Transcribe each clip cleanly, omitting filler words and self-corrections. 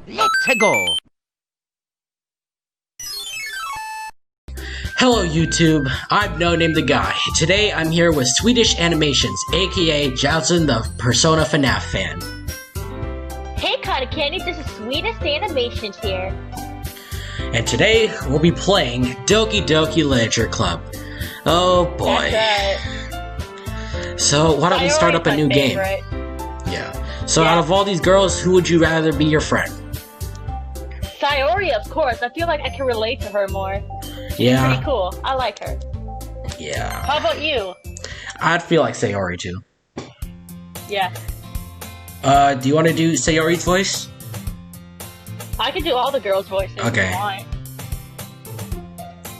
Let's go! Hello YouTube, I'm NoName the Guy. Today I'm here with SweetestAnimations, aka Jazzlynn the Persona FNAF fan. Hey Cotton Candy, this is SweetestAnimations here. And today we'll be playing Doki Doki Literature Club. Oh boy. So why don't we start up a new game? Yeah. So out of all these girls, who would you rather be your friend? Sayori, of course. I feel like I can relate to her more. Yeah. Pretty cool. I like her. Yeah. How about you? I'd feel like Sayori too. Yeah. Do you want to do Sayori's voice? I can do all the girls' voices. Okay. If you want.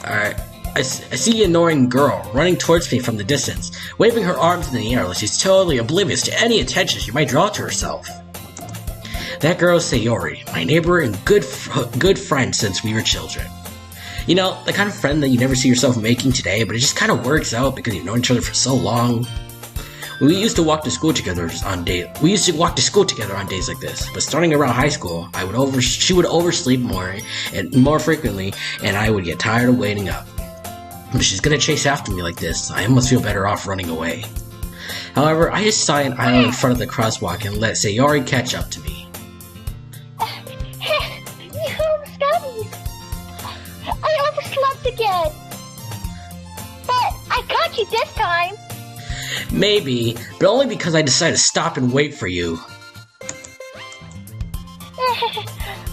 Alright. I see an annoying girl running towards me from the distance, waving her arms in the air like she's totally oblivious to any attention she might draw to herself. That girl is Sayori, my neighbor and good friend since we were children. You know, the kind of friend that you never see yourself making today, but it just kind of works out because you've known each other for so long. We used to walk to school together on days like this, but starting around high school, she would oversleep more frequently, and I would get tired of waiting up. But she's gonna chase after me like this, I almost feel better off running away. However, I just saw an island in front of the crosswalk and let Sayori catch up to me. You almost got me. I overslept again. But I got you this time. Maybe, but only because I decided to stop and wait for you.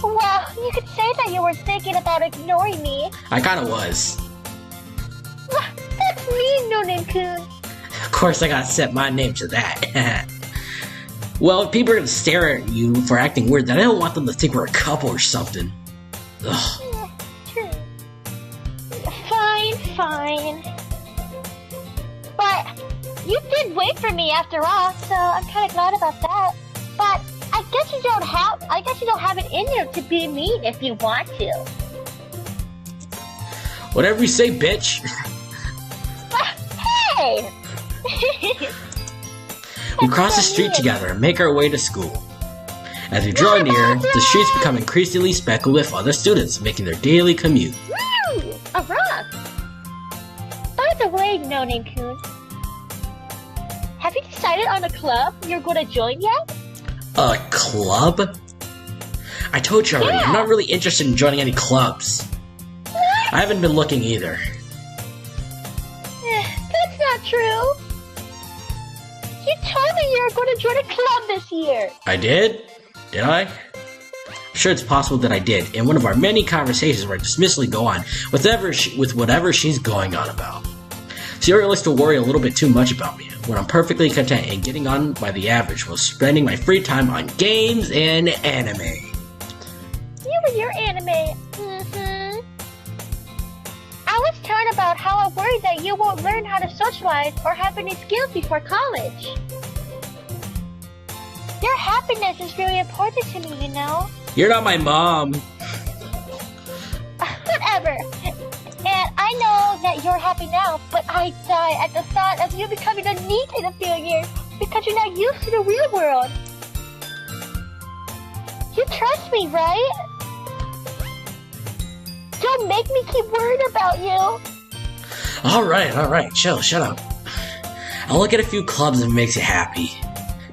Well, you could say that you were thinking about ignoring me. I kinda was. That's mean, NoName-kun. Of course I gotta set my name to that. Well, if people are gonna stare at you for acting weird, then I don't want them to think we're a couple or something. Ugh. True. Fine. But you did wait for me after all, so I'm kind of glad about that. But I guess you don't have it in you to be mean if you want to. Whatever you say, bitch. Hey! We cross the street together and make our way to school. As we draw near, the streets become increasingly speckled with other students making their daily commute. Woo! A rock! By the way, NoName-kun, have you decided on a club you're going to join yet? A club? I told you already, I'm not really interested in joining any clubs. I haven't been looking either. That's not true. You told me you were going to join a club this year. I did? Did I? I'm sure it's possible that I did, in one of our many conversations where I dismissively go on with whatever she's going on about. Sayori likes to worry a little bit too much about me, when I'm perfectly content and getting on by the average while spending my free time on games and anime. You and your anime. I was telling about how I'm worried that you won't learn how to socialize or have any skills before college. Your happiness is really important to me, you know? You're not my mom. Whatever. And I know that you're happy now, but I die at the thought of you becoming a NEET in a few years because you're not used to the real world. You trust me, right? Don't make me keep worrying about you. Alright, chill, shut up. I'll look at a few clubs if it makes you happy.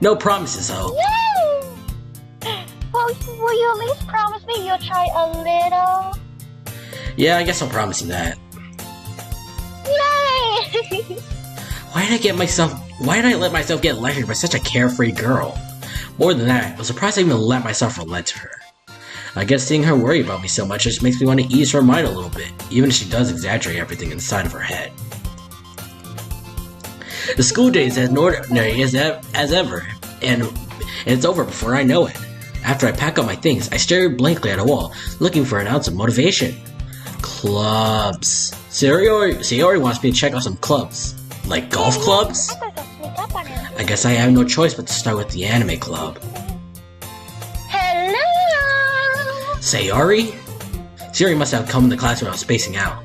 No promises, though. Yay! Well, will you at least promise me you'll try a little? Yeah, I guess I'll promise you that. Yay! Why did I let myself get lectured by such a carefree girl? More than that, I was surprised I even let myself relent to her. I guess seeing her worry about me so much just makes me want to ease her mind a little bit, even if she does exaggerate everything inside of her head. The school day is as ordinary as ever, and it's over before I know it. After I pack up my things, I stare blankly at a wall, looking for an ounce of motivation. Clubs. Sayori wants me to check out some clubs. Like golf clubs? I guess I have no choice but to start with the anime club. Hello! Sayori? Sayori must have come in the class when I was spacing out.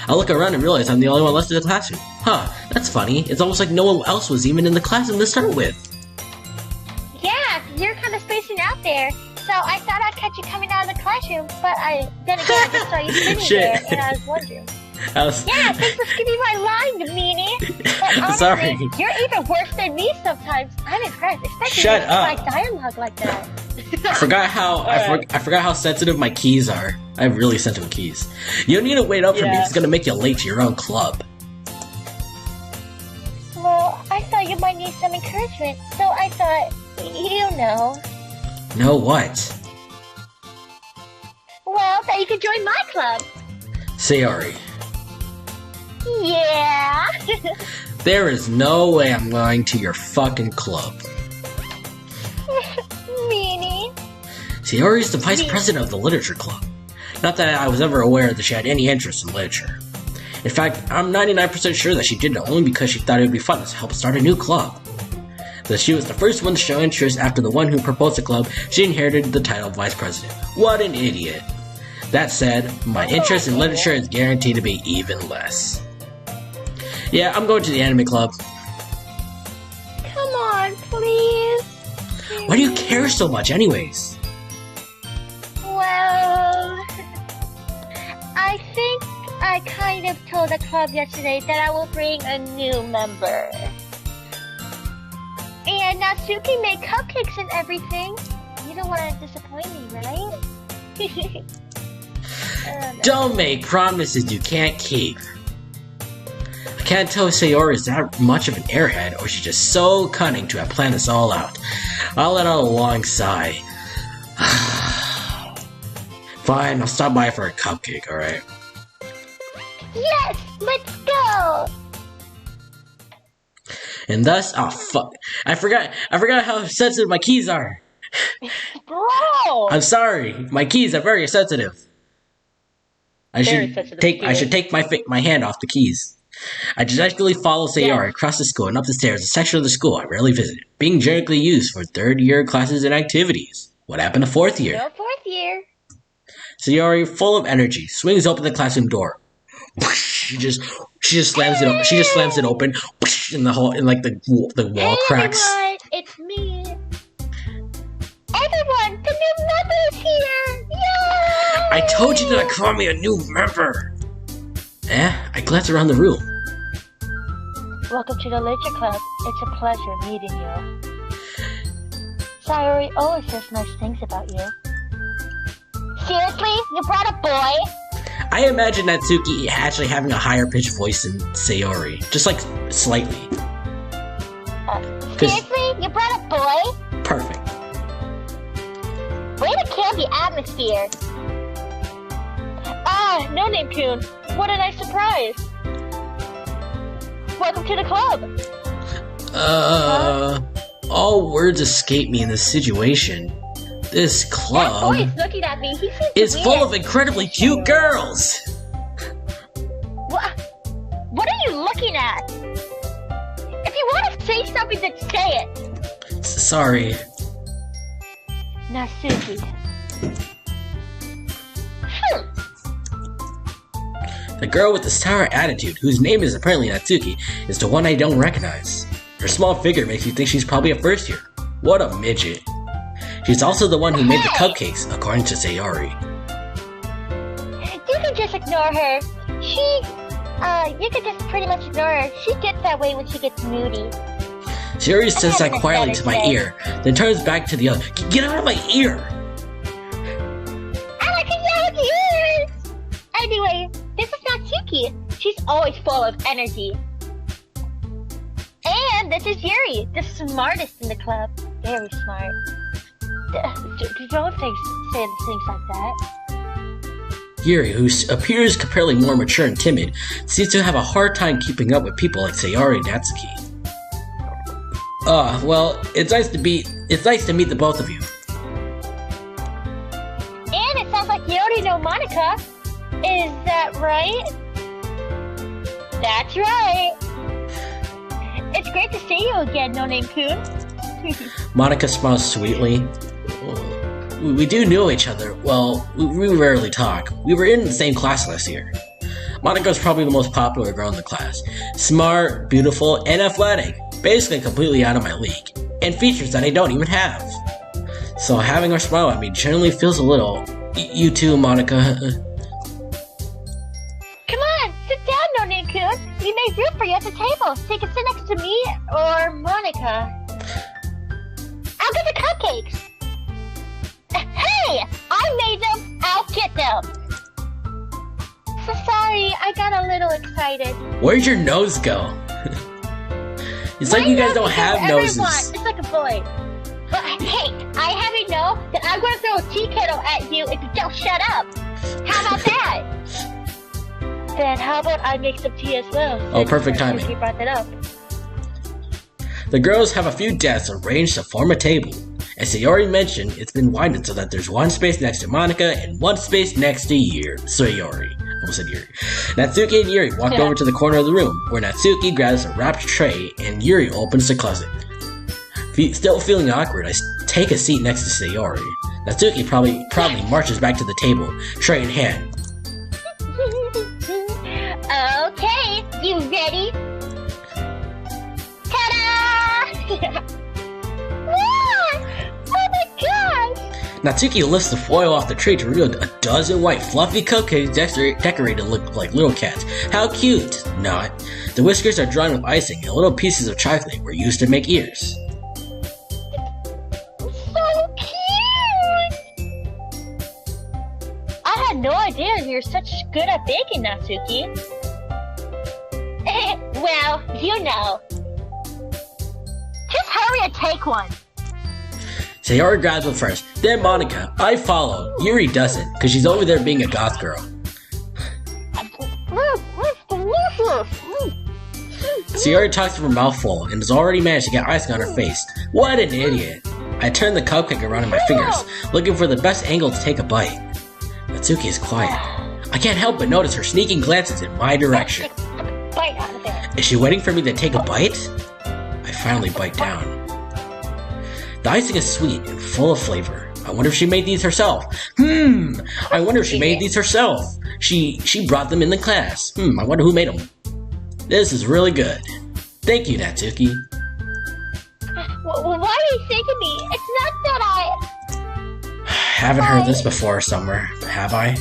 I look around and realize I'm the only one left in the classroom. Huh, that's funny. It's almost like no one else was even in the classroom to start with. Yeah, you're kind of spacing out there. So So I thought I'd catch you coming out of the classroom, but then again, I just saw you sitting there, and I was wondering. Yeah, thanks for skipping my line, meanie. But honestly, Sorry. You're even worse than me sometimes. I'm impressed, especially Shut with up. my dialogue like that. I forgot how I forgot how sensitive my keys are. I have really sensitive keys. You don't need to wait up for me. It's gonna make you late to your own club. Well, I thought you might need some encouragement, so I thought, you know. Know what? Well, that you could join my club. Sayori. Yeah. There is no way I'm going to your fucking club. Meanie. Sayori is the vice president of the literature club. Not that I was ever aware that she had any interest in literature. In fact, I'm 99% sure that she did it only because she thought it would be fun to help start a new club. That she was the first one to show interest after the one who proposed the club, she inherited the title of vice president. What an idiot. That said, my interest in literature is guaranteed to be even less. Yeah, I'm going to the anime club. Come on, please. Why do you care so much anyways? Well, I think I kind of told the club yesterday that I will bring a new member. And Natsuki made cupcakes and everything. You don't want to disappoint me, right? Don't make promises you can't keep. I can't tell if Sayori is that much of an airhead or she's just so cunning to have planned this all out. I'll let out a long sigh. Fine, I'll stop by for a cupcake, alright? Yes, let's go! And thus, oh fuck, I forgot how sensitive my keys are. Bro! I'm sorry, my keys are very sensitive. I should take my hand off the keys. I genetically follow Sayori across the school and up the stairs, a section of the school I rarely visited, being generically used for third-year classes and activities. What happened to fourth year? No fourth year. Sayori, full of energy, swings open the classroom door. She just slams it open. She just slams it open, in the whole, in like the wall cracks. Everyone, it's me. Everyone, the new member is here! Yay! I told you not to call me a new member. I glance around the room. Welcome to the Literature Club. It's a pleasure meeting you. Sayori always says nice things about you. Seriously? You brought a boy? I imagine Natsuki actually having a higher pitched voice than Sayori, just like slightly. Seriously? You brought a boy? Perfect. Way to kill the atmosphere. Ah, NoName-kun. What a nice surprise. Welcome to the club. All words escape me in this situation. This club that boy is looking at me. He seems is weird. full of incredibly cute girls. What are you looking at? If you want to say something, then say it. Sorry. Natsuki. The girl with the sour attitude, whose name is apparently Natsuki, is the one I don't recognize. Her small figure makes you think she's probably a first year. What a midget. She's also the one who made the cupcakes, according to Sayori. You can just ignore her. You can just pretty much ignore her. She gets that way when she gets moody. Sayori says that quietly to my ear, then turns back to the other. Get out of my ear! I like to yell at your ears! Anyway, this is Natsuki. She's always full of energy. And this is Yuri, the smartest in the club. Very smart. Don't say things like that. Yuri, who appears comparatively more mature and timid, seems to have a hard time keeping up with people like Sayori and Natsuki. Well, it's nice to meet the both of you. And it sounds like you already know Monica. Is that right? That's right. It's great to see you again, NoName-kun. Monica smiles sweetly. We do know each other. Well, we rarely talk. We were in the same class last year. Monica's probably the most popular girl in the class. Smart, beautiful, and athletic. Basically completely out of my league. And features that I don't even have. So having her smile at me generally feels a little. You too, Monica. Come on, sit down, NoName-kun. We made room for you at the table, so you can sit next to me or Monica. I'll get the cupcakes. Hey, I made them. I'll get them. So sorry, I got a little excited. Where'd your nose go? It's like you guys don't have noses. It's like a boy. But hey, I have you know that I'm going to throw a tea kettle at you if you don't shut up. How about that? Then how about I make some tea as well? Oh, perfect timing. You brought that up. The girls have a few desks arranged to form a table. As Sayori mentioned, it's been widened so that there's one space next to Monica and one space next to Sayori. I almost said Yuri. Natsuki and Yuri walk over to the corner of the room, where Natsuki grabs a wrapped tray and Yuri opens the closet. Still feeling awkward, I take a seat next to Sayori. Natsuki probably marches back to the table, tray in hand. Okay, you ready? Ta-da! Oh my gosh! Natsuki lifts the foil off the tray to reveal a dozen white fluffy cupcakes decorated to look like little cats. How cute! Not. The whiskers are drawn with icing and little pieces of chocolate were used to make ears. I had no idea you're such good at baking, Natsuki. Well, you know. Just hurry and take one. Sayori grabs one first, then Monica. I follow. Yuri doesn't, because she's over there being a goth girl. Sayori talks with her mouth full and has already managed to get icing on her face. What an idiot. I turn the cupcake around in my fingers, looking for the best angle to take a bite. Natsuki is quiet. I can't help but notice her sneaking glances in my direction. Bite out of it. Is she waiting for me to take a bite? I finally bite down. The icing is sweet and full of flavor. I wonder if she made these herself. I wonder if she made these herself. She brought them in the class. I wonder who made them. This is really good. Thank you, Natsuki. Why are you thanking me? It's not that Haven't heard this before somewhere, have I?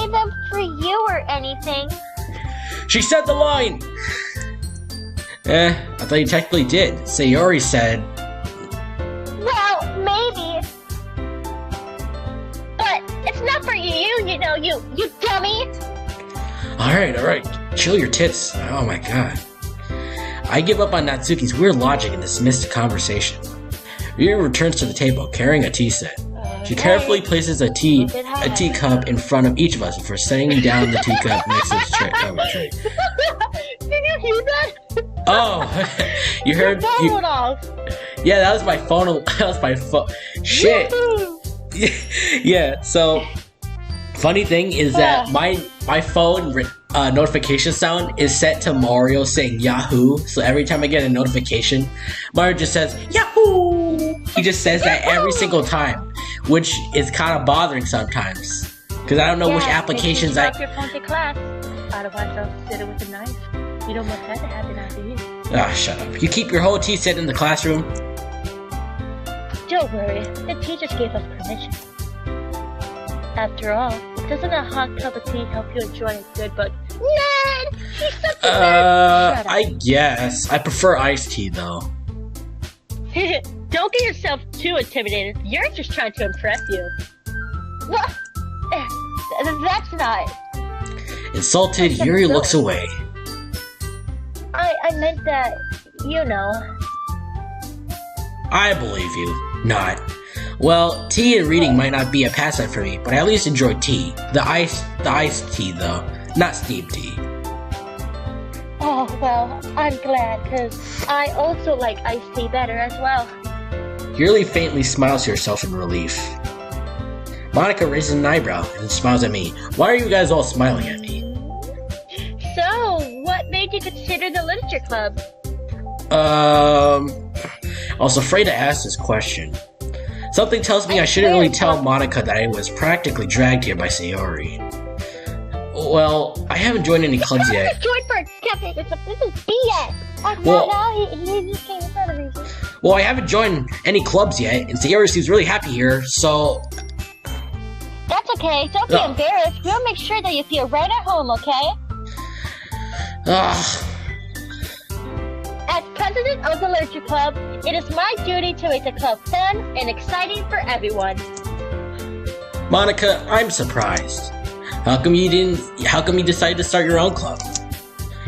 made them for you or anything. She said the line! I thought you technically did. Sayori said... Well, maybe. But it's not for you, you know, you dummy. Alright. Chill your tits. Oh my god. I give up on Natsuki's weird logic and dismiss the conversation. Ryu returns to the table, carrying a tea set. She carefully places a teacup in front of each of us before setting down the teacup next to the tray. Did you hear that? Oh, you heard? Your phone went off. Yeah, that was my phone. That was my phone. Shit. Yeah. So, funny thing is that my phone notification sound is set to Mario saying Yahoo. So every time I get a notification, Mario just says Yahoo. He just says that every single time, which is kind of bothering sometimes because I don't know which applications I. Your phone to class. Otherwise, I'll sit it with a knife. You don't want that to happen after you. Ah, shut up. You keep your whole tea set in the classroom? Don't worry, the teachers gave us permission. After all, doesn't a hot cup of tea help you enjoy a good book? Ned! He's such a nerd! I guess. I prefer iced tea, though. Don't get yourself too intimidated. You're just trying to impress you. What? That's not... Insulted, Yuri looks away. I meant that, you know. I believe you. Not. Well, tea and reading might not be a pastime for me, but I at least enjoy tea. The iced tea, though. Not steamed tea. Oh, well, I'm glad, because I also like iced tea better as well. Yuri faintly smiles to herself in relief. Monica raises an eyebrow and then smiles at me. Why are you guys all smiling at me? So, what made you consider the literature club? I was afraid to ask this question. Something tells me I shouldn't really tell Monica that I was practically dragged here by Sayori. Well, I haven't joined any clubs yet. Join for a cafe. This is BS. Well, no, he just came in front of me. well, I haven't joined any clubs yet, and Sayori seems really happy here, so... That's okay. Don't be embarrassed. We'll make sure that you feel right at home, okay? As president of the Literature Club, it is my duty to make the club fun and exciting for everyone. Monica, I'm surprised. How come you decided to start your own club?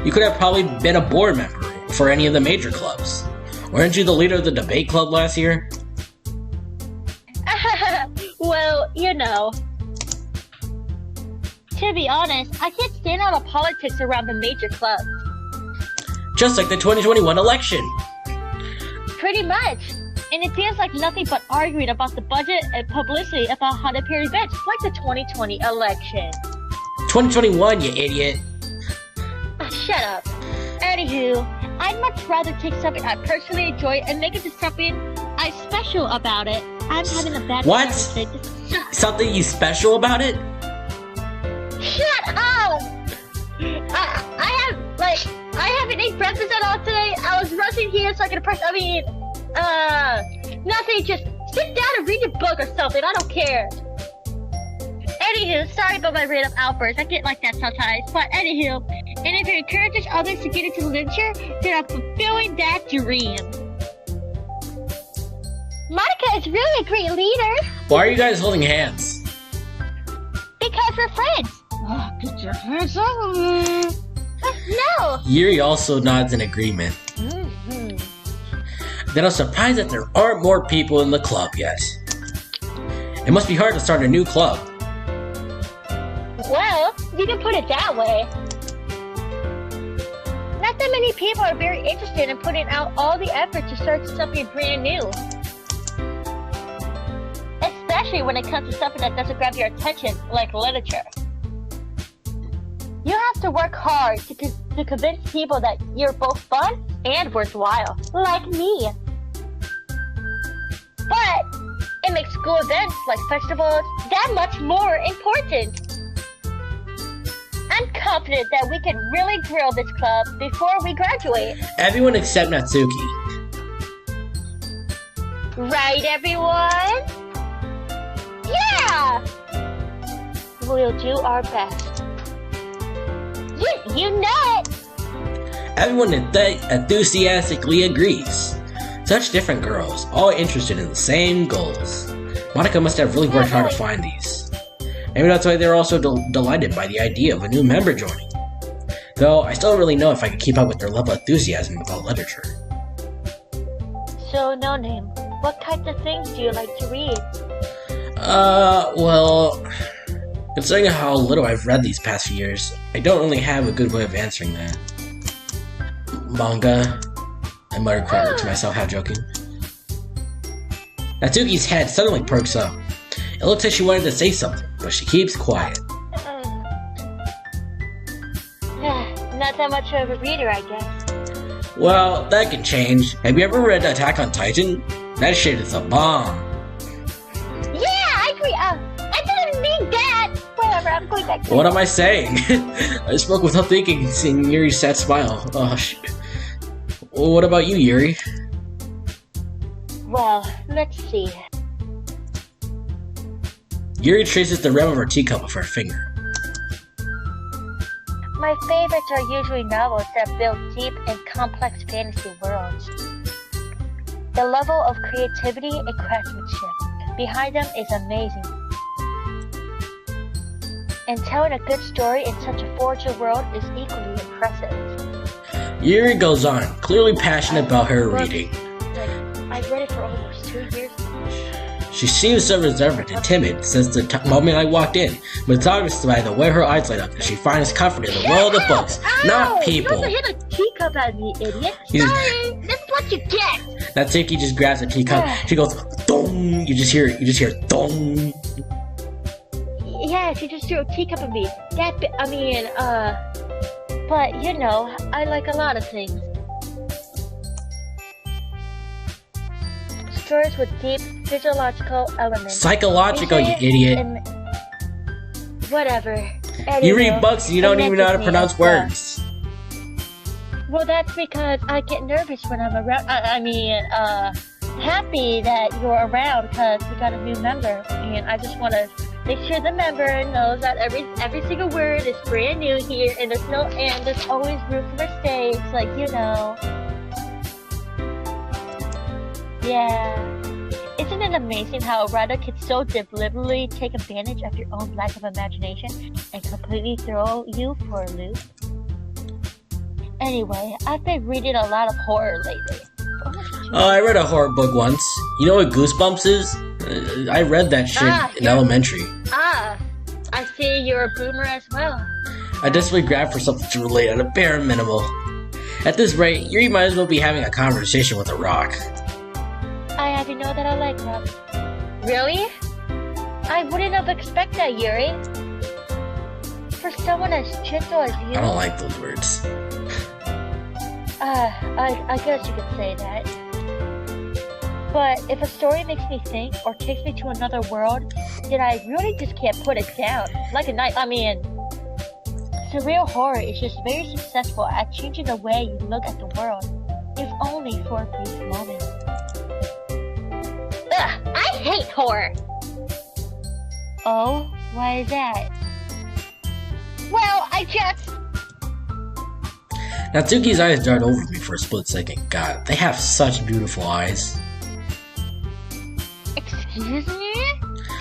You could have probably been a board member for any of the major clubs. Weren't you the leader of the debate club last year? Well, you know. To be honest, I can't stand all the politics around the major clubs. Just like the 2021 election. Pretty much. And it feels like nothing but arguing about the budget and publicity about how to appear events, like the 2020 election. 2021, you idiot. Shut up. Anywho, I'd much rather take something I personally enjoy and make it to something I special about it. I'm having a bad What? conversation. Something you special about it? Shut up! I haven't ate breakfast at all today. I was rushing here so I could press. Nothing. Just sit down and read your book or something. I don't care. Anywho, sorry about my random outbursts. I get like that sometimes. But anywho, and if it encourages others to get into literature, then I'm fulfilling that dream. Monica is really a great leader. Why are you guys holding hands? Because we're friends. Oh, get your hands off of me. No. Yuri also nods in agreement. Mm-hmm. Then I'm surprised that there aren't more people in the club yet. It must be hard to start a new club. Well, you can put it that way. Not that many people are very interested in putting out all the effort to start something brand new. Especially when it comes to something that doesn't grab your attention, like literature. You have to work hard to convince people that you're both fun and worthwhile, like me. But it makes school events like festivals that much more important. I'm confident that we can really grow this club before we graduate. Everyone except Natsuki. Right, everyone? Yeah! We'll do our best. You know it! Everyone enthusiastically agrees. Such different girls, all interested in the same goals. Monica must have really worked hard to find these. Maybe that's why they're also delighted by the idea of a new member joining. Though, I still don't really know if I can keep up with their level of enthusiasm about literature. So, NoName, what kinds of things do you like to read? Well... Considering how little I've read these past few years, I don't really have a good way of answering that. Manga? I muttered quietly to myself, half joking. Natsuki's head suddenly perks up. It looks like she wanted to say something, but she keeps quiet. Not that much of a reader, I guess. Well, that can change. Have you ever read Attack on Titan? That shit is a bomb. Yeah, I agree. I didn't mean that. Whatever, I'm going back to What am I saying? I spoke without thinking, seeing Yuri's sad smile. Oh, shit. Well, what about you, Yuri? Well, let's see. Yuri traces the rim of her teacup with her finger. My favorites are usually novels that build deep and complex fantasy worlds. The level of creativity and craftsmanship behind them is amazing. And telling a good story in such a forged world is equally impressive. Yuri goes on, clearly passionate about her reading. I've read it for almost 2 years. She seems so reserved and timid since the moment I walked in, but it's obvious by the way her eyes light up that she finds comfort in the world of books, not people. You hit a teacup at me, idiot. Sorry, this is what you get. Natsuki just grabs a teacup. She goes, dong. You just hear dong. Yeah, she just threw a teacup at me. But you know, I like a lot of things. Stories with deep physiological elements. Psychological, you idiot. Whatever. You read books and you don't even know how to pronounce words. Well, that's because I get nervous when I'm around. Happy that you're around because we got a new member, and I just want to make sure the member knows that every single word is brand new here, and there's always room for mistakes, like you know. Yeah. Isn't it amazing how a writer can so deliberately take advantage of your own lack of imagination and completely throw you for a loop? Anyway, I've been reading a lot of horror lately. Oh, I read a horror book once. You know what Goosebumps is? I read that shit in elementary. I see you're a boomer as well. I desperately grabbed for something to relate at a bare minimal. At this rate, you might as well be having a conversation with a rock. I already know that I like rocks. Really? I wouldn't have expected that, Yuri. For someone as gentle as you. I don't like those words. I guess you could say that. But if a story makes me think or takes me to another world, then I really just can't put it down. Surreal horror is just very successful at changing the way you look at the world, if only for a brief moment. Ugh, I hate horror! Oh, why is that? Well, I just... Natsuki's eyes darted over me for a split second. God, they have such beautiful eyes. Excuse me?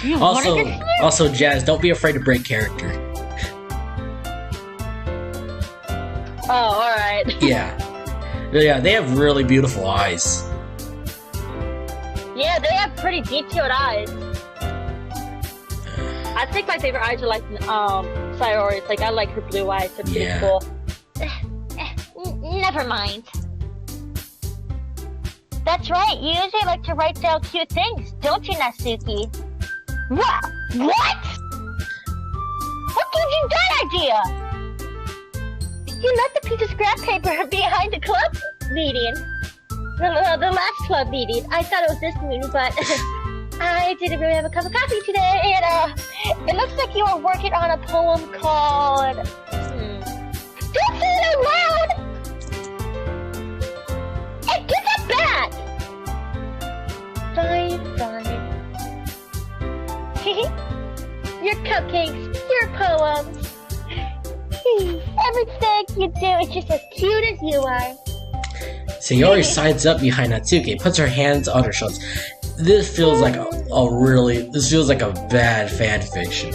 Do you want to get here? Also, Jazz, don't be afraid to break character. Oh, alright. Yeah, they have really beautiful eyes. Yeah, they have pretty detailed eyes. I think my favorite eyes are like Sayori's. Like I like her blue eyes. They're pretty cool. Never mind. That's right. You usually like to write down cute things, don't you, Natsuki? What? What? What gave you that idea? You left a piece of scrap paper behind the club meeting. The last club meeting. I thought it was this meeting, but I didn't really have a cup of coffee today, and it looks like you were working on a poem called... Don't say it out loud! And give that back! Fine. Your cupcakes, your poems. Everything you do is just as cute as you are. Sayori sides up behind Natsuki and puts her hands on her shoulders. This feels like a bad fan fiction.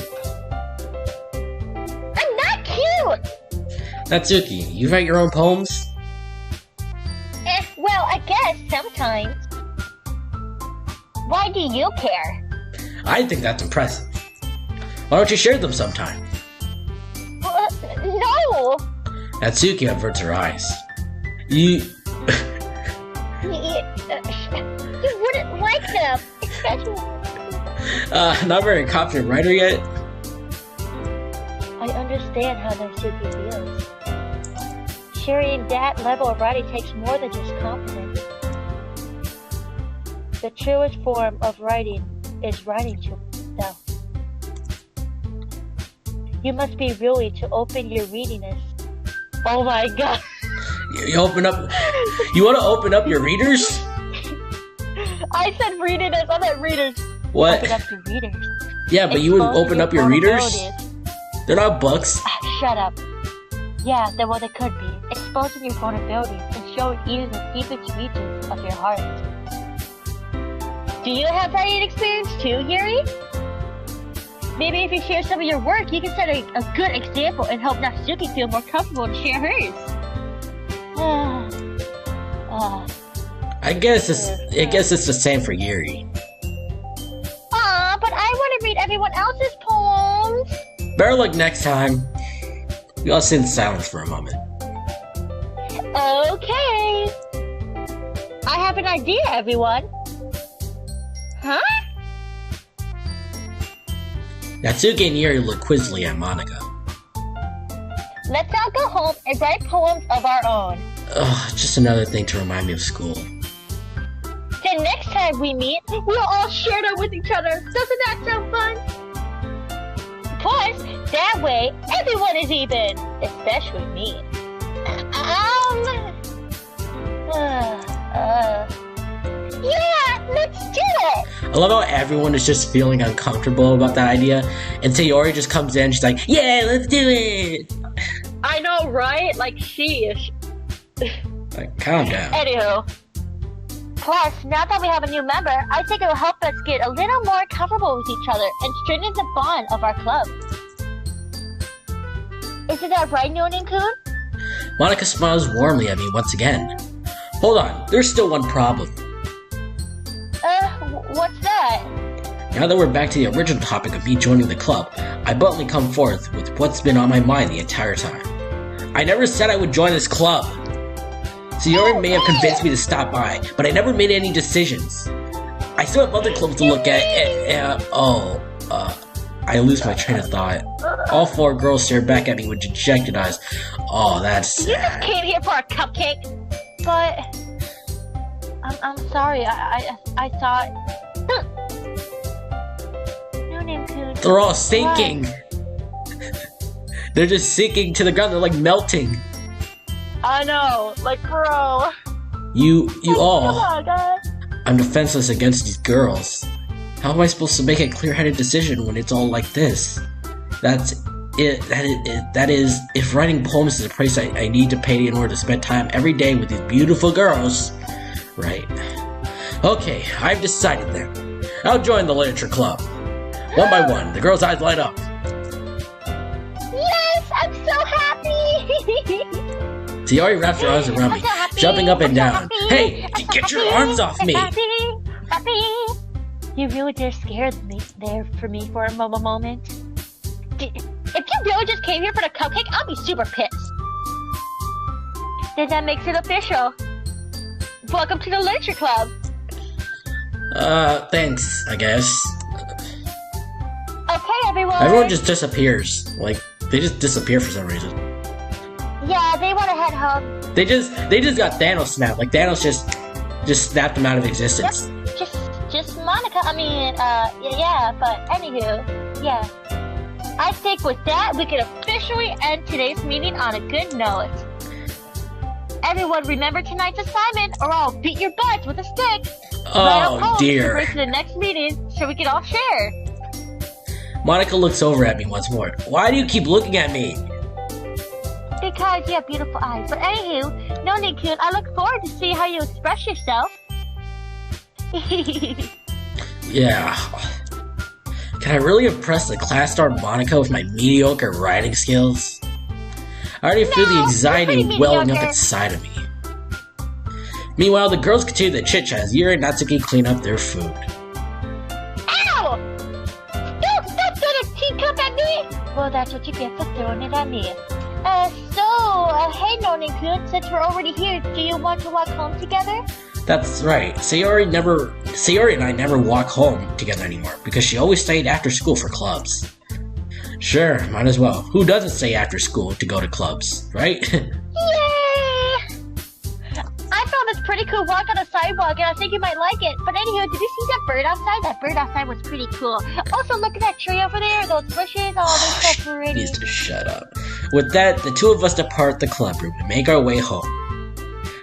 I'm not cute! Natsuki, you write your own poems? Well, I guess sometimes. Why do you care? I think that's impressive. Why don't you share them sometime? No! Natsuki averts her eyes. You wouldn't like them, especially... not very confident writer yet? I understand how Natsuki feels. Sharing that level of writing takes more than just confidence. The truest form of writing is writing to yourself. You must be really to open your readiness. Oh my god! You open up... You want to open up your readers? I said readiness, I meant readers. What? Open up your readers. Yeah, but you would open up your readers? They're not books. Shut up. Yeah, well they could be. Exposing your vulnerabilities and showing even the deepest regions of your heart. Do you have writing experience too, Yuri? Maybe if you share some of your work, you can set a good example and help Natsuki feel more comfortable to share hers. I guess it's the same for Yuri. Aw, but I want to read everyone else's poems. Better luck next time. We all sit in silence for a moment. Okay. I have an idea, everyone. Huh? Natsuki and Yuri look quizzically at Monica. Let's all go home and write poems of our own. Ugh, just another thing to remind me of school. Then next time we meet, we'll all share them with each other. Doesn't that sound fun? Plus, that way, everyone is even. Especially me. Yeah, let's do it! I love how everyone is just feeling uncomfortable about that idea, and Sayori just comes in, she's like, yeah, let's do it! I know, right? Like, she is... Like, calm down. Anywho. Plus, now that we have a new member, I think it'll help us get a little more comfortable with each other and strengthen the bond of our club. Isn't that right, NoName-kun? Monica smiles warmly at me once again. Hold on, there's still one problem. What's that? Now that we're back to the original topic of me joining the club, I bluntly come forth with what's been on my mind the entire time. I never said I would join this club. Sayori may have convinced me to stop by, but I never made any decisions. I still have other clubs to look at, I lose my train of thought. All four girls stare back at me with dejected eyes. Oh, that's sad. You just came here for a cupcake? But... I'm sorry, I thought... NoName-kun. They're all sinking! They're just sinking to the ground, they're like melting. I know, like, bro. You all... Come on, guys. I'm defenseless against these girls. How am I supposed to make a clear-headed decision when it's all like this? That is, if writing poems is a price I need to pay in order to spend time every day with these beautiful girls. Right. Okay, I've decided then. I'll join the literature club. One by one, the girls' eyes light up. Yes, I'm so happy! Sayori wraps her arms around me, jumping up and down. Hey, get your arms off me! Happy. You really just scared me there for me for a moment. If you really just came here for the cupcake, I'll be super pissed. Then that makes it official. Welcome to the literature club. Thanks, I guess. Okay, everyone. Everyone just disappears. Like, they just disappear for some reason. Yeah, they want to head home. They just got Thanos snapped. Like, Thanos just snapped them out of existence. Yep, just Monica. I mean, yeah, but anywho, yeah. I think with that, we can officially end today's meeting on a good note. Everyone, remember tonight's assignment, or I'll beat your butts with a stick. Oh, dear. Wait to the next meeting so we can all share. Monica looks over at me once more. Why do you keep looking at me? Because you have beautiful eyes. But anywho, NoName-kun, I look forward to see how you express yourself. Yeah. Can I really impress the class star Monica with my mediocre writing skills? I already feel the anxiety welling up inside of me. Meanwhile, the girls continue to chit-chat as Yuri and Natsuki clean up their food. Ow! Don't throw the teacup at me! Well, that's what you get for throwing it at me. Hey NoName-kun, since we're already here, do you want to walk home together? That's right. Sayori and I never walk home together anymore because she always stayed after school for clubs. Sure, might as well. Who doesn't stay after school to go to clubs, right? Yay! I found this pretty cool walk on the sidewalk and I think you might like it. But anywho, did you see that bird outside? That bird outside was pretty cool. Also, look at that tree over there, those bushes, they're so pretty. Needs to shut up. With that, the two of us depart the club room and make our way home.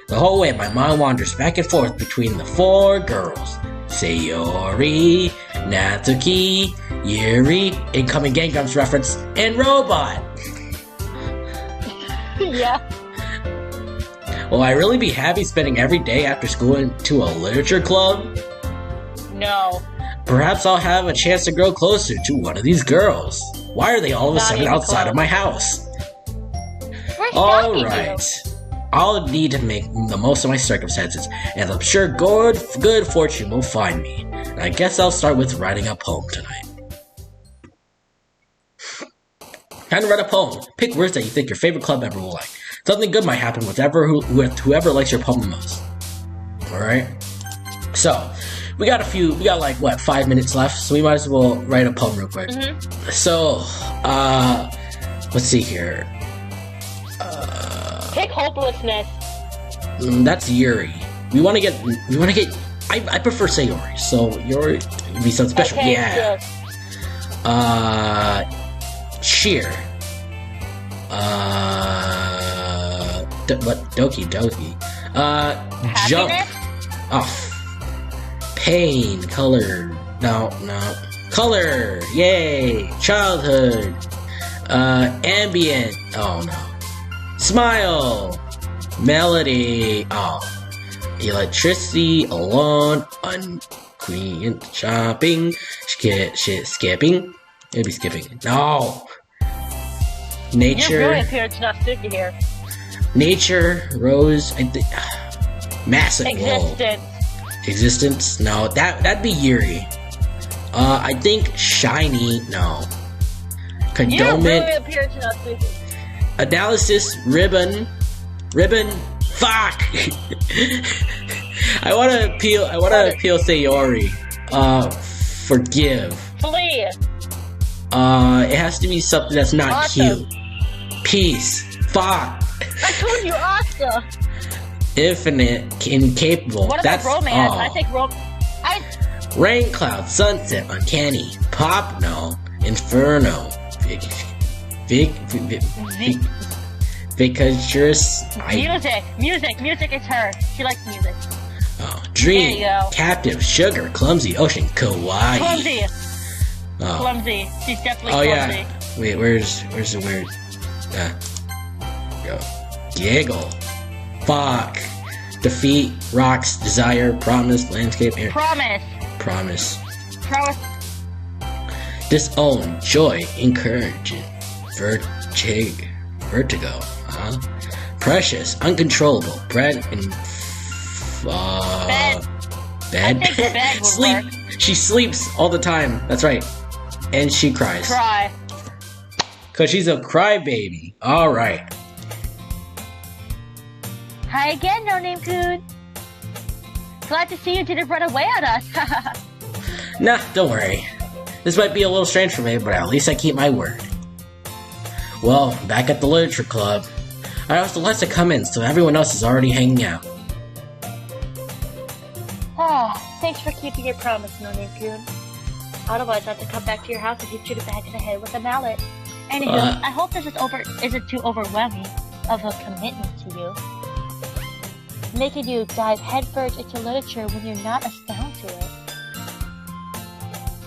The whole way, my mind wanders back and forth between the four girls. Sayori, Natsuki, Yuri, incoming Gang Grumps reference, and Robot! Yeah. Will I really be happy spending every day after school into a literature club? No. Perhaps I'll have a chance to grow closer to one of these girls. Why are they all of a sudden outside of my house? Alright. I'll need to make the most of my circumstances, and I'm sure good fortune will find me. And I guess I'll start with writing a poem tonight. Time to write a poem. Pick words that you think your favorite club member will like. Something good might happen with whoever likes your poem the most. Alright? So, we got like, 5 minutes left, so we might as well write a poem real quick. So, let's see here. Pick hopelessness. That's Yuri. We want to get. I prefer Sayori. So Yuri would be something special. Okay, yeah. Yes. Cheer. Doki Doki. Jump. Happiness? Oh. Pain. Color. No. Color. Yay. Childhood. Ambient. Oh no. Smile. Melody. Oh. Electricity. Alone. Queen. Shopping. Skipping. Maybe skipping. No. Nature. You really appear to not stick here. Nature. Rose. Massive. Existence. Existence? No, that'd be Yuri. I think shiny. No. You Condonement. really appear to not stick here. Analysis. Ribbon. Fuck. I want to appeal Sayori. Forgive. Flee. It has to be something that's not Awesome. cute. Peace. Fuck. I told you Asta. Infinite. Incapable. What That's about romance? all. I think Rain cloud, sunset, uncanny, pop, no, inferno, vicarious, music is her. She likes music. dream, There you go. captive, sugar, clumsy, ocean, kawaii. Clumsy. Oh, Clumsy. She's definitely oh clumsy. yeah. Wait, where's the word? Go. Giggle. Fuck. Defeat, rocks, desire, promise, landscape, air. Promise. Promise. Promise. Disown, joy, encouraging, vertigo, precious, uncontrollable, bread, and Bed. bed. I think bed would Sleep. work. She sleeps all the time. That's right, and she cries. Cry. Cause she's a crybaby. All right. Hi again, NoName Kun. Glad to see you didn't run away on us. Nah, don't worry. This might be a little strange for me, but at least I keep my word. Well, back at the literature club. I asked Alexa to come in, so everyone else is already hanging out. Thanks for keeping your promise, NoName Kun. Otherwise, I have to come back to your house and hit you the back of the head with a mallet. Anywho, I hope this isn't too overwhelming of a commitment to you. Making you dive headfirst into literature when you're not as down to it.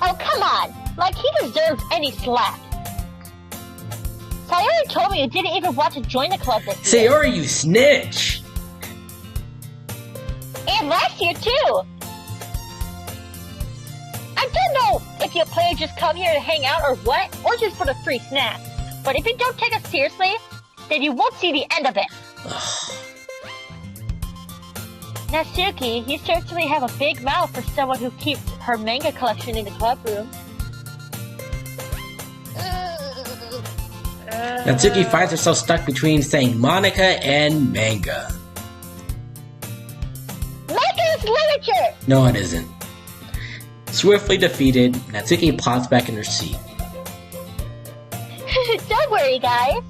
Oh, come on! Like he deserves any slack. Sayori told me you didn't even want to join the club this year. Sayori, you snitch! And last year, too! I don't know if you plan to just come here to hang out or what, or just for the free snack. But if you don't take us seriously, then you won't see the end of it. Natsuki, you certainly have a big mouth for someone who keeps her manga collection in the club room. Natsuki finds herself stuck between saying Monica and manga. Manga is literature! No, it isn't. Swiftly defeated, Natsuki plops back in her seat. Don't worry, guys.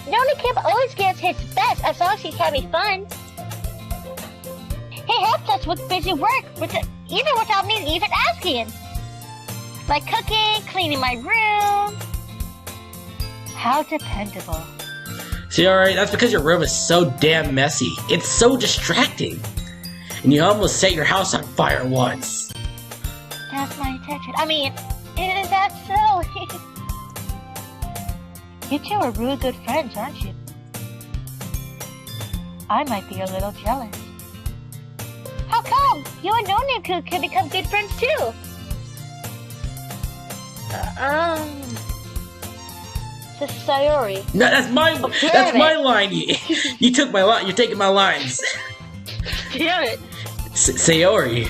Nona Kim always gives his best as long as he's having fun. He helps us with busy work, even without me even asking. Like cooking, cleaning my room. How dependable. See, alright, that's because your room is so damn messy. It's so distracting. And you almost set your house on fire once. That's my intention. I mean, isn't that so? You two are really good friends, aren't you? I might be a little jealous. How come? You and NoName can become good friends too. To Sayori. No, that's my line. You took my line. You're taking my lines. Damn it. Sayori.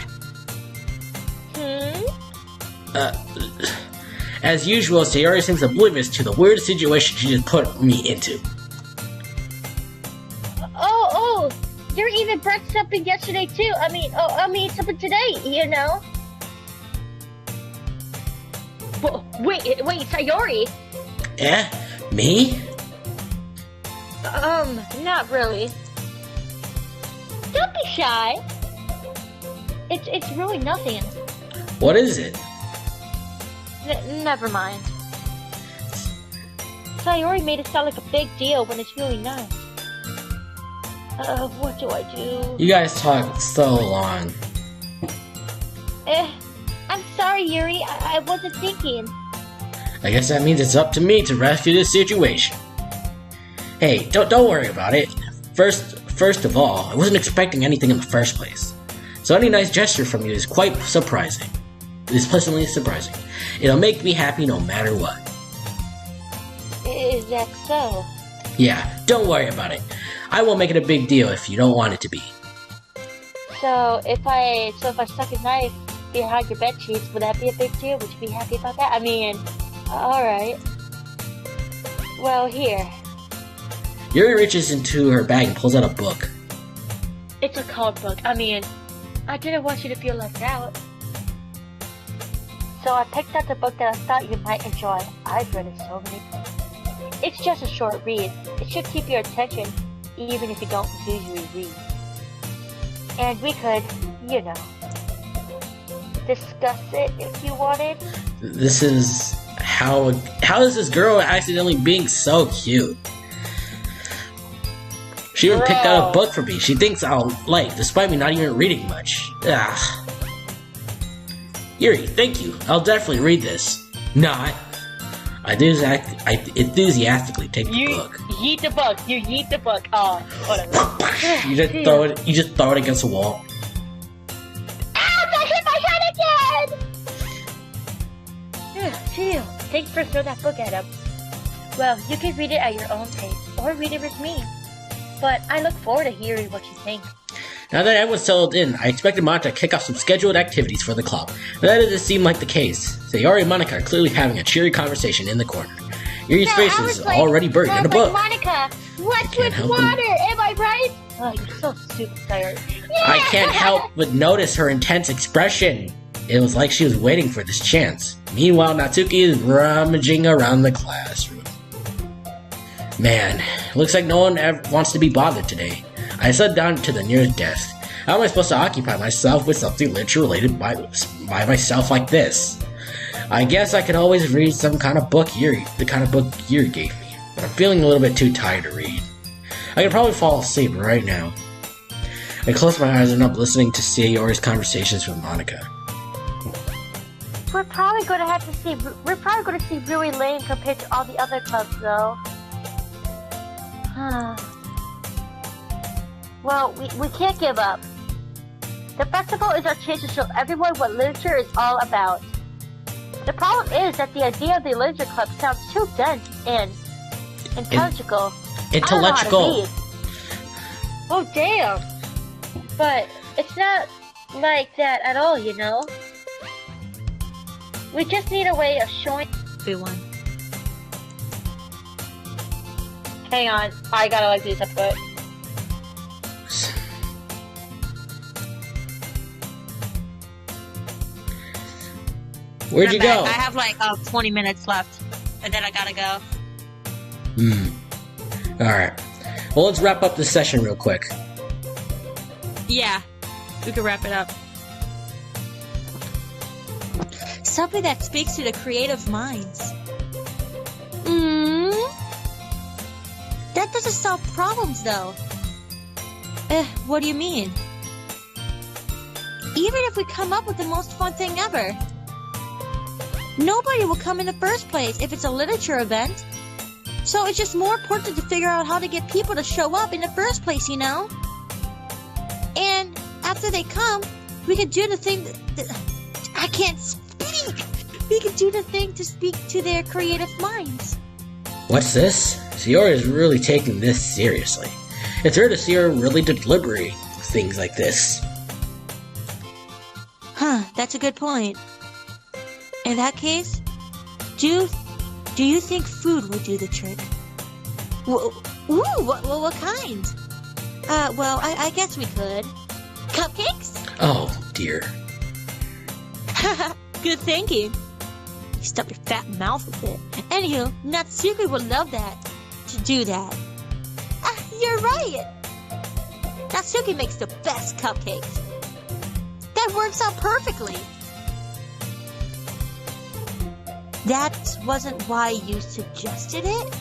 As usual, Sayori seems oblivious to the weird situation she just put me into. Oh, you even brought something yesterday too. I mean something today, you know. Wait, Sayori. Eh? Me? Not really. Don't be shy. It's really nothing. What is it? Never mind. Sayori made it sound like a big deal when it's really not. What do I do? You guys talk so long. I'm sorry, Yuri. I wasn't thinking. I guess that means it's up to me to rescue this situation. Hey, don't worry about it. First of all, I wasn't expecting anything in the first place. So any nice gesture from you is quite surprising. It is pleasantly surprising. It'll make me happy no matter what. Is that so? Yeah, don't worry about it. I won't make it a big deal if you don't want it to be. So if I stuck a knife behind your bed sheets, would that be a big deal? Would you be happy about that? I mean, alright. Well, here. Yuri reaches into her bag and pulls out a book. It's a colored book. I mean, I didn't want you to feel left out. So I picked out the book that I thought you might enjoy. I've read it so many times. It's just a short read. It should keep your attention, even if you don't usually read. And we could, you know, discuss it if you wanted. This is how is this girl accidentally being so cute? She even picked out a book for me. She thinks I'll like, despite me not even reading much. Ugh. Yuri, thank you. I'll definitely read this. Not. I enthusiastically take the book. Yeet the book. You yeet the book. Oh, whatever. You just throw it against the wall. Ow! I hit my head again! Phew. Thanks for throwing that book at him. Well, you can read it at your own pace, or read it with me. But I look forward to hearing what you think. Now that everyone's settled in, I expected Monica to kick off some scheduled activities for the club, but that doesn't seem like the case. Sayori and Monica are clearly having a cheery conversation in the corner. Yuri's face is already buried in a book. Monica, what's with water? Am I right? Oh, you're so stupid, Sayori. Yeah. I can't help but notice her intense expression. It was like she was waiting for this chance. Meanwhile, Natsuki is rummaging around the classroom. Man, looks like no one ever wants to be bothered today. I sat down to the nearest desk. How am I supposed to occupy myself with something literature related by myself like this? I guess I could always read some kind of book the kind of book Yuri gave me, but I'm feeling a little bit too tired to read. I could probably fall asleep right now. I close my eyes and I'm listening to Sayori's conversations with Monica. We're probably going to see really lame compared to all the other clubs, though. Well, we can't give up. The festival is our chance to show everyone what literature is all about. The problem is that the idea of the literature club sounds too dense and intelligible. Intellectual. Oh, damn. But it's not like that at all, you know? We just need a way of showing everyone. Hang on, I gotta like do something. Where'd you go? I have like 20 minutes left, and then I gotta go. Alright. Well, let's wrap up this session real quick. Yeah, we can wrap it up. Something that speaks to the creative minds. That doesn't solve problems, though. What do you mean? Even if we come up with the most fun thing ever, nobody will come in the first place if it's a literature event. So it's just more important to figure out how to get people to show up in the first place, you know? And after they come, we can do the thing I can't speak! We can do the thing to speak to their creative minds. What's this? Sayori is really taking this seriously. It's rare to see her really deliberate things like this. Huh, that's a good point. In that case, do you think food will do the trick? What kind? Well, I guess we could. Cupcakes? Oh, dear. Good thinking. You stuff your fat mouth with it. Anywho, Natsuki would love that. To do that. You're right! Natsuki makes the best cupcakes. That works out perfectly. That wasn't why you suggested it?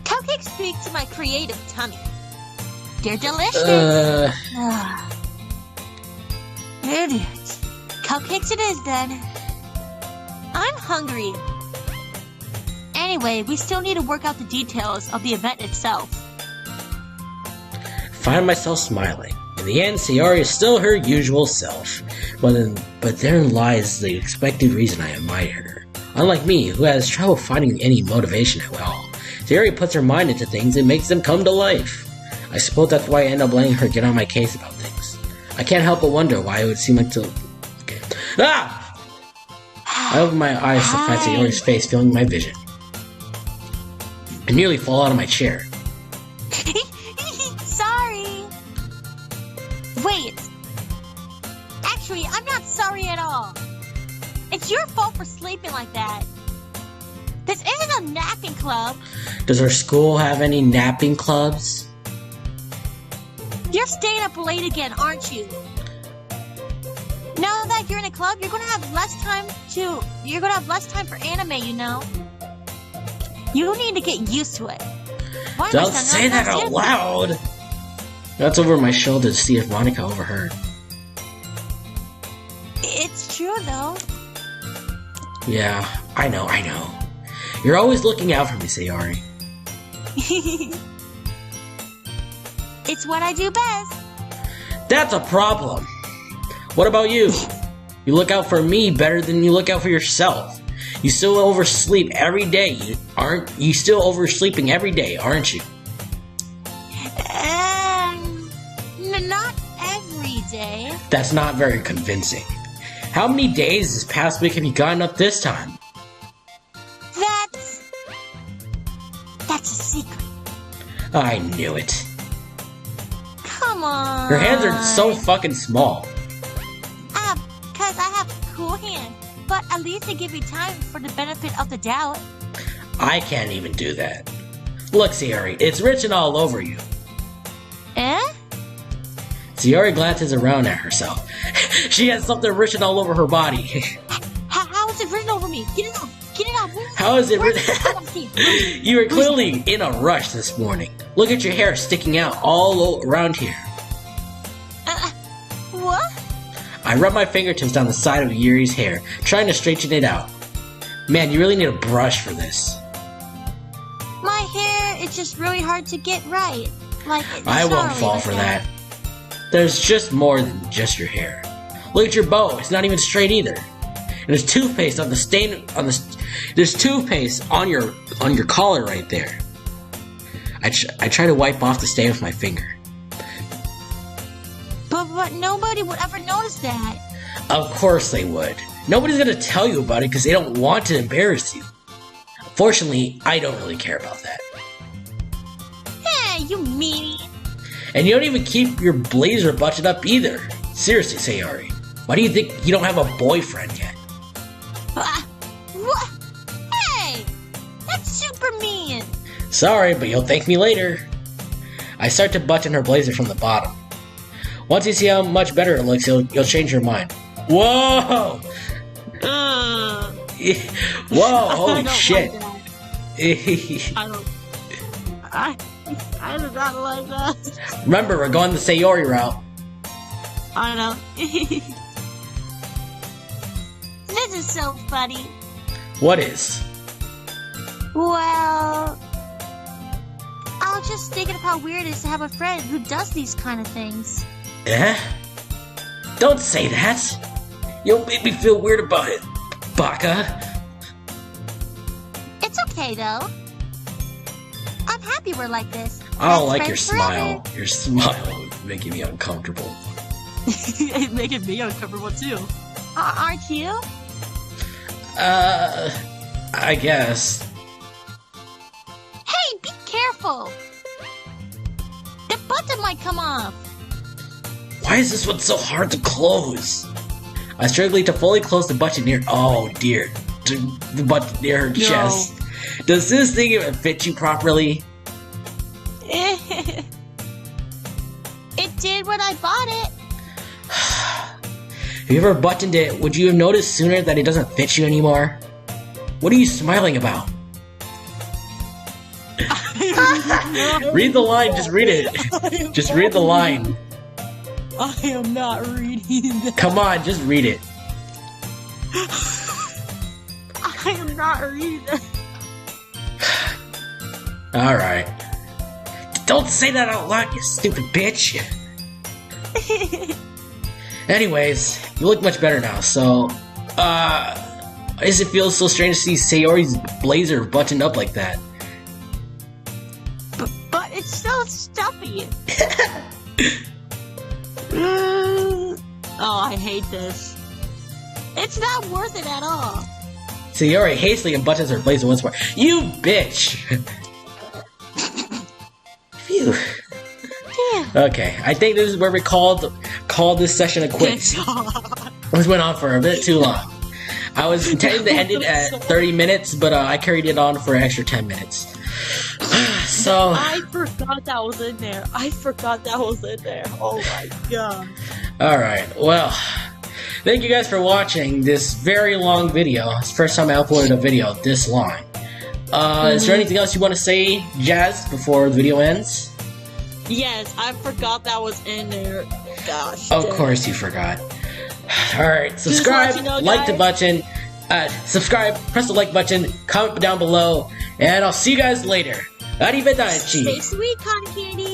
Cupcakes speak to my creative tummy. They're delicious. Idiots. Cupcakes it is then. I'm hungry. Anyway, we still need to work out the details of the event itself. Find myself smiling. In the end, Sayori is still her usual self. But therein lies the expected reason I admire her. Unlike me, who has trouble finding any motivation at all, Sayori puts her mind into things and makes them come to life. I suppose that's why I end up letting her get on my case about things. I can't help but wonder why it would seem like to... Okay. Ah! I open my eyes to find Sayori's face filling my vision. I nearly fall out of my chair. Sorry. Wait. Actually, I'm not sorry at all. It's your fault for sleeping like that. This isn't a napping club. Does our school have any napping clubs? You're staying up late again, aren't you? Now that you're in a club, you're gonna have less time for anime, you know? You need to get used to it. Why Don't say that out loud! That's over my shoulder to see if Monica overheard. It's true, though. Yeah, I know. You're always looking out for me, Sayori. It's what I do best. That's a problem. What about you? You look out for me better than you look out for yourself. You still oversleep every day, aren't you? Still oversleeping every day, aren't you? Not every day. That's not very convincing. How many days this past week have you gotten up this time? That's a secret. I knew it. Come on. Your hands are so fucking small. Cause I have cool hands. But at least they give you time for the benefit of the doubt. I can't even do that. Look, Sayori, it's written all over you. Eh? Sayori glances around at herself. She has something written all over her body. How is it written over me? Get it off. Get it off. How is it written? You were clearly in a rush this morning. Look at your hair sticking out all around here. What? I rub my fingertips down the side of Yuri's hair, trying to straighten it out. Man, you really need a brush for this. My hair is just really hard to get right. I won't fall for that. There's just more than just your hair. Look at your bow; it's not even straight either. And there's toothpaste on the stain on the. There's toothpaste on your collar right there. I try to wipe off the stain with my finger. But nobody would ever notice that. Of course they would. Nobody's gonna tell you about it because they don't want to embarrass you. Fortunately, I don't really care about that. Hey, you meanie. And you don't even keep your blazer buttoned up either. Seriously, Sayori. Why do you think you don't have a boyfriend yet? What? Hey! That's super mean. Sorry, but you'll thank me later. I start to button her blazer from the bottom. Once you see how much better it looks, you'll change your mind. Whoa! Whoa, holy shit. I do not like that. Remember, we're going the Sayori route. I know. This is so funny. What is? Well, I was just thinking of how weird it is to have a friend who does these kind of things. Eh? Don't say that. You'll make me feel weird about it, Baka. It's okay, though. I'm happy we're like this. I don't Best like your friends forever. smile. Your smile is making me uncomfortable. It's making me uncomfortable, too. Aren't you? I guess. Hey, be careful! The button might come off. Why is this one so hard to close? I struggle to fully close the button near. Oh dear, the button near her chest. Does this thing even fit you properly? It did when I bought it. If you ever buttoned it, would you have noticed sooner that it doesn't fit you anymore? What are you smiling about? Read the line, just read it. Just read the line. I am not reading that. Come on, just read it. I am not reading that. Alright. Don't say that out loud, you stupid bitch. Anyways, you look much better now, so, does it feel so strange to see Sayori's blazer buttoned up like that? But it's still stuffy. Oh, I hate this. It's not worth it at all. Sayori hastily unbuttons her blazer once more. You bitch! Phew. Yeah. Okay, I think this is where we call this session a quits. This went on for a bit too long. I was intending to end it at 30 minutes, but I carried it on for an extra 10 minutes. So... I forgot that was in there. Oh my god. Alright, well... Thank you guys for watching this very long video. It's the first time I uploaded a video this long. Is there anything else you want to say, Jazz, before the video ends? Yes, I forgot that was in there. Gosh. Of course you forgot. Alright, subscribe, like the button, subscribe, press the like button, comment down below, and I'll see you guys later. Arrivederci. Stay sweet, cotton candy.